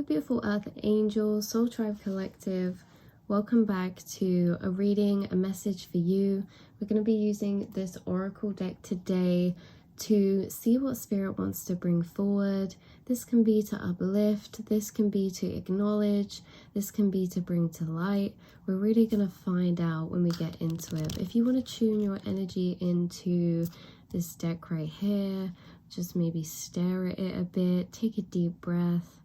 beautiful Earth Angels, Soul Tribe Collective. Welcome back to a reading, a message for you. We're going to be using this Oracle deck today to see what Spirit wants to bring forward. This can be to uplift, this can be to acknowledge, this can be to bring to light. We're really going to find out when we get into it. But if you want to tune your energy into this deck right here, just maybe stare at it a bit, take a deep breath,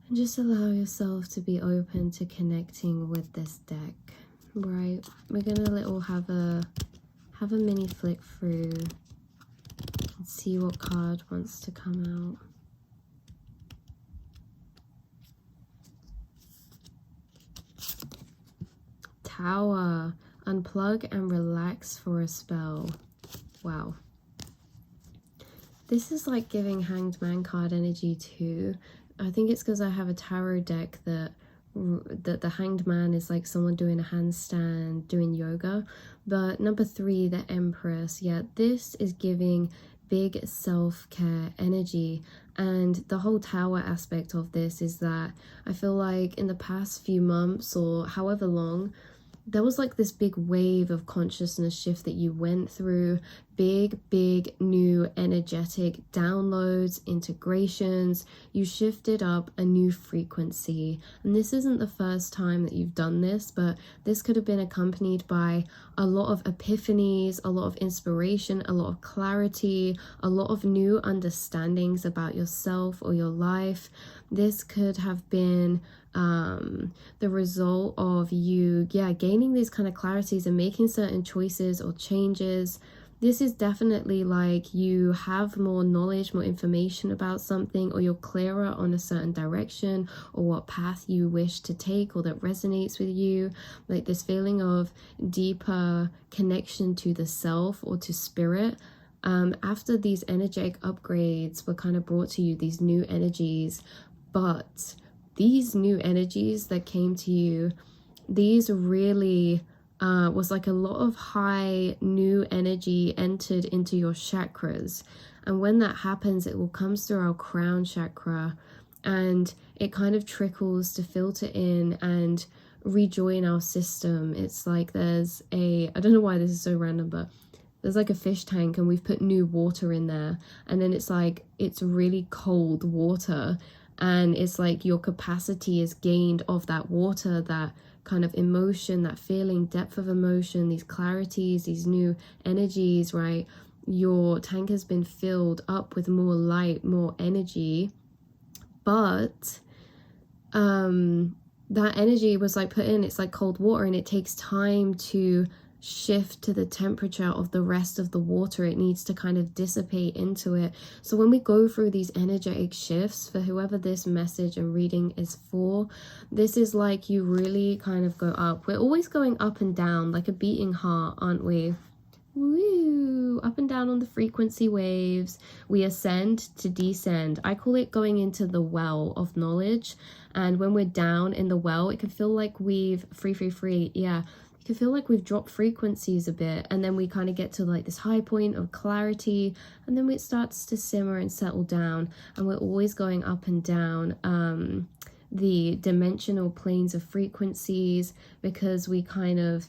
and just allow yourself to be open to connecting with this deck. Right, we're gonna have a mini flick through and see what card wants to come out. Tower. Unplug and relax for a spell. Wow. This is like giving Hanged Man card energy too. I think it's because I have a tarot deck that the Hanged Man is like someone doing a handstand, doing yoga. But number 3, the Empress. Yeah, this is giving big self-care energy. And the whole Tower aspect of this is that I feel like in the past few months or however long, there was like this big wave of consciousness shift that you went through. Big new energetic downloads, integrations. You shifted up a new frequency. And this isn't the first time that you've done this, but this could have been accompanied by a lot of epiphanies, a lot of inspiration, a lot of clarity, a lot of new understandings about yourself or your life. This could have been the result of you gaining these kind of clarities and making certain choices or changes. This is definitely like you have more knowledge, more information about something, or you're clearer on a certain direction or what path you wish to take or that resonates with you. Like this feeling of deeper connection to the self or to spirit. After these energetic upgrades were kind of brought to you, these new energies, but these new energies that came to you, these really was like a lot of high new energy entered into your chakras. And when that happens, it will come through our crown chakra, and it kind of trickles to filter in and rejoin our system. It's like there's I don't know why this is so random, but there's like a fish tank and we've put new water in there, and then it's like it's really cold water, and it's like your capacity is gained of that water, that kind of emotion, that feeling, depth of emotion, these clarities, these new energies, right? Your tank has been filled up with more light, more energy, but that energy was like put in, it's like cold water, and it takes time to shift to the temperature of the rest of the water. It needs to kind of dissipate into it. So when we go through these energetic shifts, for whoever this message and reading is for, this is like you really kind of go up. We're always going up and down like a beating heart, aren't we? Woo! Up and down on the frequency waves. We ascend to descend. I call it going into the well of knowledge. And when we're down in the well, it can feel like we've yeah, can feel like we've dropped frequencies a bit, and then we kind of get to like this high point of clarity, and then it starts to simmer and settle down, and we're always going up and down the dimensional planes of frequencies, because we kind of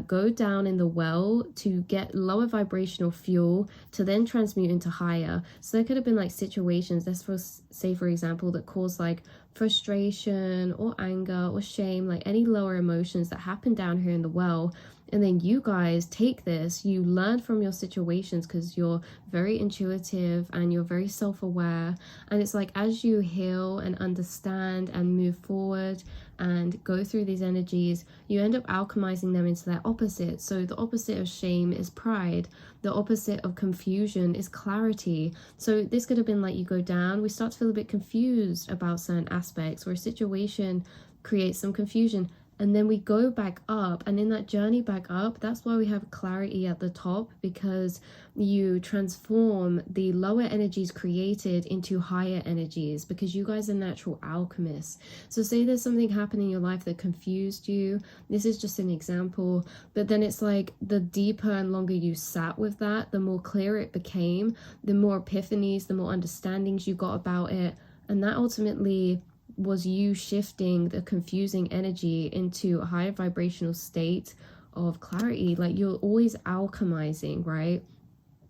go down in the well to get lower vibrational fuel to then transmute into higher. So there could have been like situations, let's say for example, that cause like frustration or anger or shame, like any lower emotions that happen down here in the well. And then you guys take this, you learn from your situations because you're very intuitive and you're very self-aware. And it's like as you heal and understand and move forward and go through these energies, you end up alchemizing them into their opposite. So the opposite of shame is pride. The opposite of confusion is clarity. So this could have been like you go down, we start to feel a bit confused about certain aspects, or a situation creates some confusion. And then we go back up, and in that journey back up, that's why we have clarity at the top, because you transform the lower energies created into higher energies, because you guys are natural alchemists. So say there's something happening in your life that confused you. This is just an example, but then it's like the deeper and longer you sat with that, the more clear it became, the more epiphanies, the more understandings you got about it. And that ultimately was you shifting the confusing energy into a higher vibrational state of clarity. Like you're always alchemizing, right?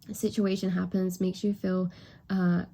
A situation happens, makes you feel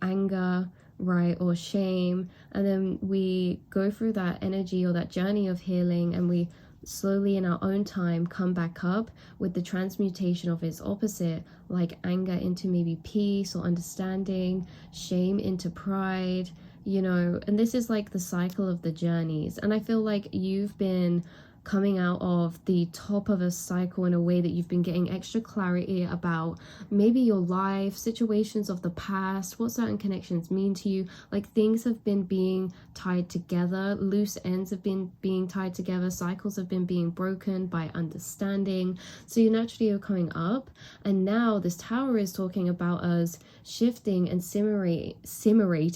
anger, right, or shame, and then we go through that energy or that journey of healing, and we slowly in our own time come back up with the transmutation of its opposite, like anger into maybe peace or understanding, shame into pride, you know. And this is like the cycle of the journeys, and I feel like you've been coming out of the top of a cycle in a way that you've been getting extra clarity about maybe your life, situations of the past, what certain connections mean to you. Like things have been being tied together, loose ends have been being tied together, cycles have been being broken by understanding. So you naturally are coming up, and now this tower is talking about us shifting and simmering simmering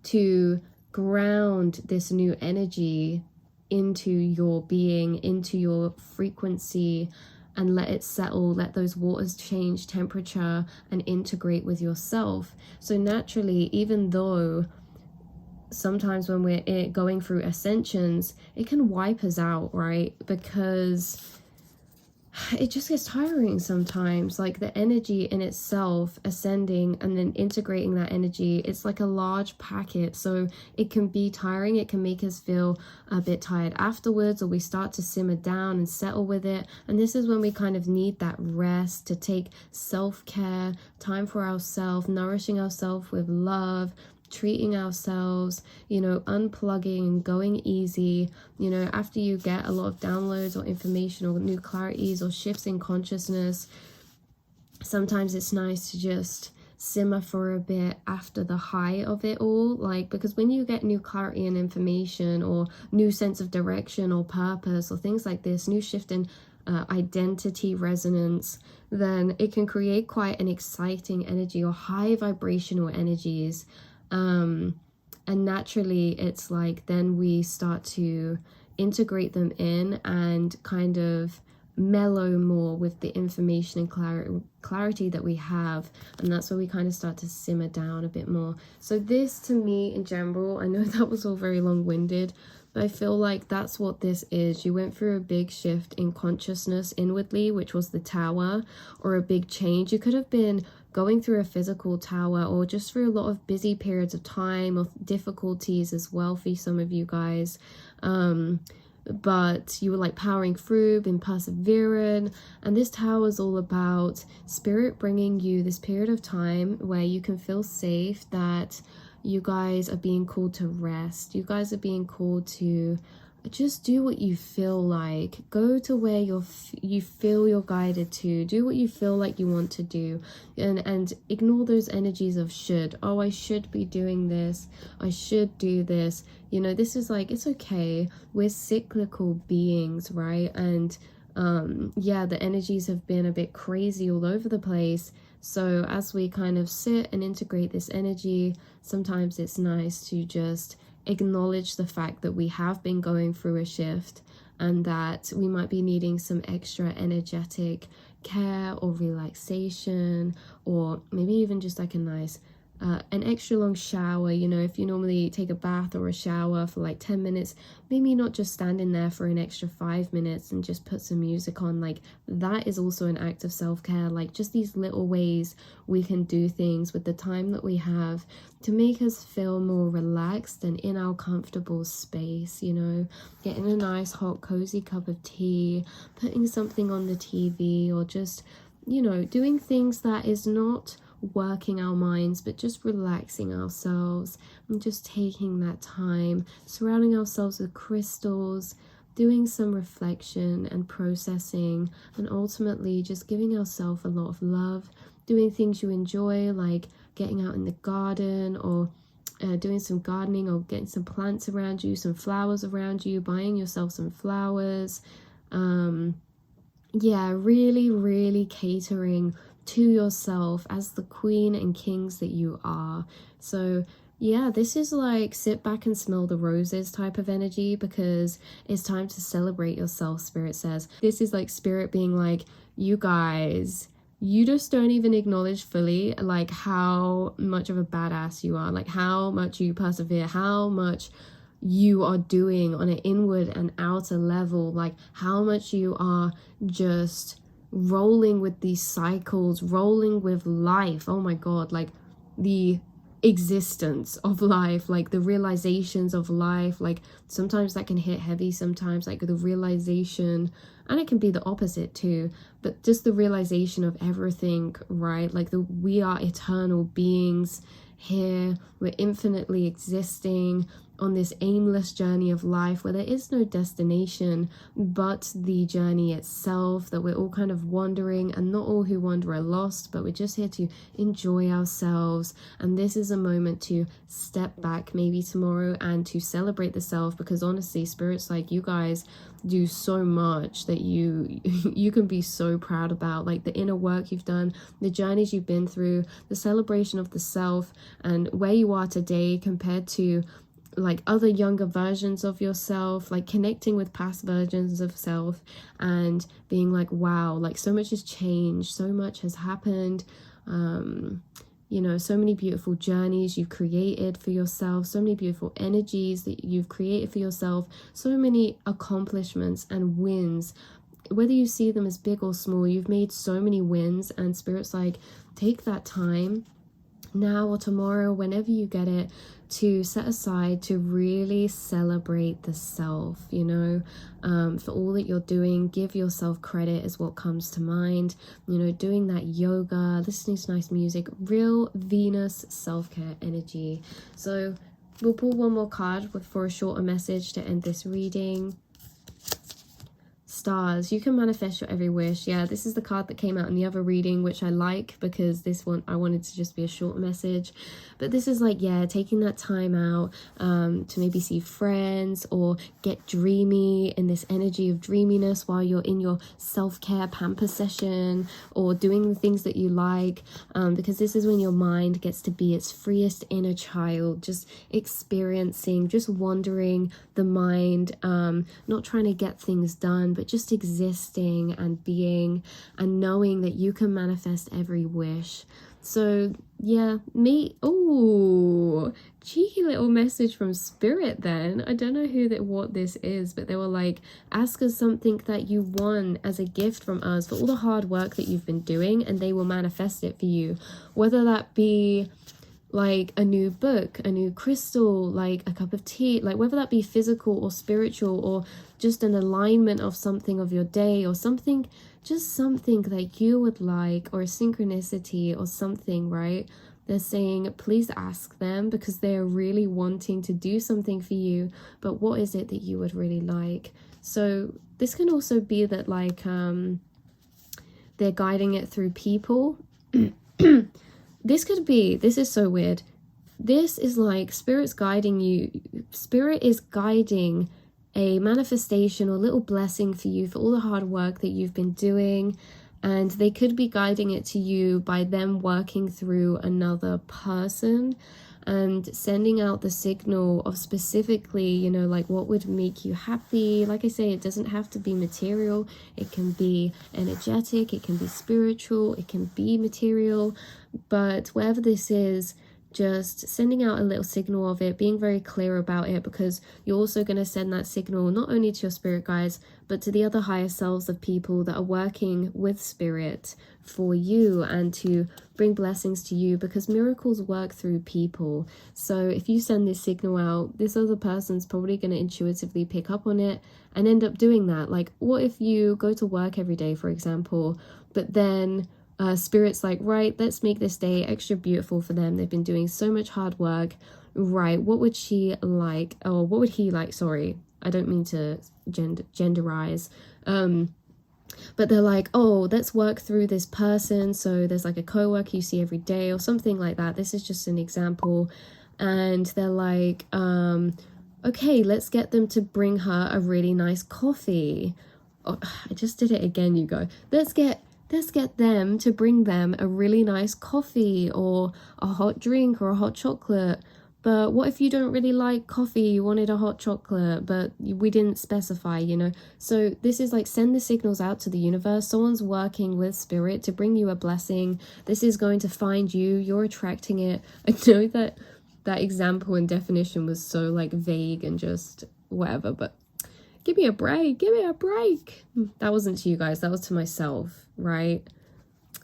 to ground this new energy into your being, into your frequency, and let it settle, let those waters change temperature and integrate with yourself. So naturally, even though sometimes when we're going through ascensions, it can wipe us out, right? Because it just gets tiring sometimes. Like the energy in itself ascending and then integrating that energy, it's like a large packet, so it can be tiring. It can make us feel a bit tired afterwards, or we start to simmer down and settle with it. And this is when we kind of need that rest, to take self-care, time for ourselves, nourishing ourselves with love, treating ourselves, you know, unplugging and going easy. You know, after you get a lot of downloads or information or new clarities or shifts in consciousness, sometimes it's nice to just simmer for a bit after the high of it all. Like, because when you get new clarity and information, or new sense of direction or purpose or things like this, new shift in identity resonance, then it can create quite an exciting energy or high vibrational energies. And naturally it's like then we start to integrate them in and kind of mellow more with the information and clarity that we have, and that's where we kind of start to simmer down a bit more. So this, to me in general, I know that was all very long-winded, but I feel like that's what this is. You went through a big shift in consciousness inwardly, which was the tower, or a big change. You could have been going through a physical tower, or just through a lot of busy periods of time, or difficulties as well for some of you guys. But you were like powering through, been persevering, and this tower is all about spirit bringing you this period of time where you can feel safe, that you guys are being called to rest. You guys are being called to just do what you feel like. Go to where you feel you're guided to. Do what you feel like you want to do, and ignore those energies of should. Oh, I should be doing this, I should do this. You know, this is like, it's okay. We're cyclical beings, right? And yeah, the energies have been a bit crazy all over the place. So as we kind of sit and integrate this energy, sometimes it's nice to just acknowledge the fact that we have been going through a shift, and that we might be needing some extra energetic care or relaxation, or maybe even just like a nice an extra long shower. You know, if you normally take a bath or a shower for like 10 minutes, maybe not just stand in there for an extra 5 minutes and just put some music on. Like, that is also an act of self-care. Like, just these little ways we can do things with the time that we have to make us feel more relaxed and in our comfortable space. You know, getting a nice hot cozy cup of tea, putting something on the TV, or just, you know, doing things that is not working our minds, but just relaxing ourselves and just taking that time, surrounding ourselves with crystals, doing some reflection and processing, and ultimately just giving ourselves a lot of love, doing things you enjoy, like getting out in the garden, or doing some gardening, or getting some plants around you, some flowers around you, buying yourself some flowers. Yeah, really catering to yourself as the queen and kings that you are. So yeah, this is like sit back and smell the roses type of energy, because it's time to celebrate yourself, spirit says. This is like spirit being like, you guys, you just don't even acknowledge fully like how much of a badass you are, like how much you persevere, how much you are doing on an inward and outer level, like how much you are just rolling with these cycles, rolling with life. Oh my god, like the existence of life, like the realizations of life. Like sometimes that can hit heavy, sometimes like the realization, and it can be the opposite too, but just the realization of everything, right? Like we are eternal beings here, we're infinitely existing on this aimless journey of life where there is no destination but the journey itself, that we're all kind of wandering, and not all who wander are lost, but we're just here to enjoy ourselves. And this is a moment to step back maybe tomorrow and to celebrate the self, because honestly, spirits like you guys do so much that you can be so proud about, like the inner work you've done, the journeys you've been through, the celebration of the self, and where you are today compared to like other younger versions of yourself, like connecting with past versions of self and being like, wow, like so much has changed, so much has happened. You know, so many beautiful journeys you've created for yourself, so many beautiful energies that you've created for yourself, so many accomplishments and wins. Whether you see them as big or small, you've made so many wins, and spirit's like, take that time now or tomorrow, whenever you get it, to set aside to really celebrate the self, you know, for all that you're doing. Give yourself credit is what comes to mind, you know, doing that yoga, listening to nice music, real Venus self-care energy. So we'll pull one more card for a shorter message to end this reading. Stars, you can manifest your every wish. Yeah, this is the card that came out in the other reading, which I like, because this one I wanted to just be a short message. But this is like, yeah, taking that time out to maybe see friends or get dreamy in this energy of dreaminess while you're in your self-care pamper session, or doing the things that you like, because this is when your mind gets to be its freest inner child, just experiencing, just wandering the mind, not trying to get things done, but just existing and being, and knowing that you can manifest every wish. So yeah, cheeky little message from spirit then. I don't know what this is, but they were like, ask us something that you want as a gift from us for all the hard work that you've been doing, and they will manifest it for you. Whether that be like a new book, a new crystal, like a cup of tea, like whether that be physical or spiritual, or just an alignment of something of your day, or something, just something that you would like, or a synchronicity or something, right? They're saying, please ask them, because they're really wanting to do something for you. But what is it that you would really like? So this can also be that like they're guiding it through people. This is so weird. This is like spirit's guiding you. Spirit is guiding a manifestation or little blessing for you for all the hard work that you've been doing. And they could be guiding it to you by them working through another person and sending out the signal of specifically, you know, like what would make you happy. Like I say, it doesn't have to be material. It can be energetic, it can be spiritual, it can be material. But whatever this is, just sending out a little signal of it, being very clear about it, because you're also going to send that signal not only to your spirit guides, but to the other higher selves of people that are working with spirit for you and to bring blessings to you, because miracles work through people. So if you send this signal out, this other person's probably going to intuitively pick up on it and end up doing that. Like, what if you go to work every day, for example, but then spirit's like, right, let's make this day extra beautiful for them. They've been doing so much hard work. Right, what would she like? Or what would he like? Sorry, I don't mean to genderize. But they're like, oh, let's work through this person. So there's like a co-worker you see every day or something like that. This is just an example. And they're like, okay, let's get them to bring her a really nice coffee. Oh, I just did it again, you go. Let's get them to bring them a really nice coffee or a hot drink or a hot chocolate. But what if you don't really like coffee, you wanted a hot chocolate, but we didn't specify, you know? So this is like, send the signals out to the universe. Someone's working with spirit to bring you a blessing. This is going to find you. You're attracting it. I know that that example and definition was so like vague and just whatever, but give me a break. Give me a break. That wasn't to you guys. That was to myself, right?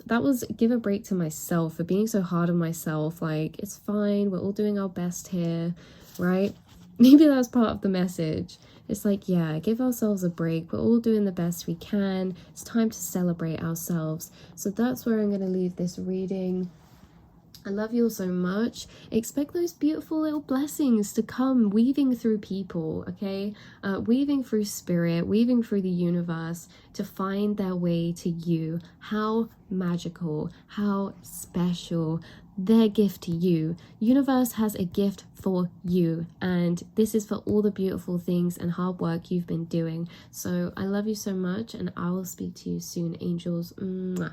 That was give a break to myself for being so hard on myself. Like, it's fine, we're all doing our best here, right? Maybe that's part of the message. It's like, yeah, give ourselves a break, we're all doing the best we can, it's time to celebrate ourselves. So that's where I'm going to leave this reading. I love you all so much. Expect those beautiful little blessings to come weaving through people, okay? Weaving through spirit, weaving through the universe to find their way to you. How magical, how special. Their gift to you. Universe has a gift for you, and this is for all the beautiful things and hard work you've been doing. So I love you so much, and I will speak to you soon, angels. Mwah.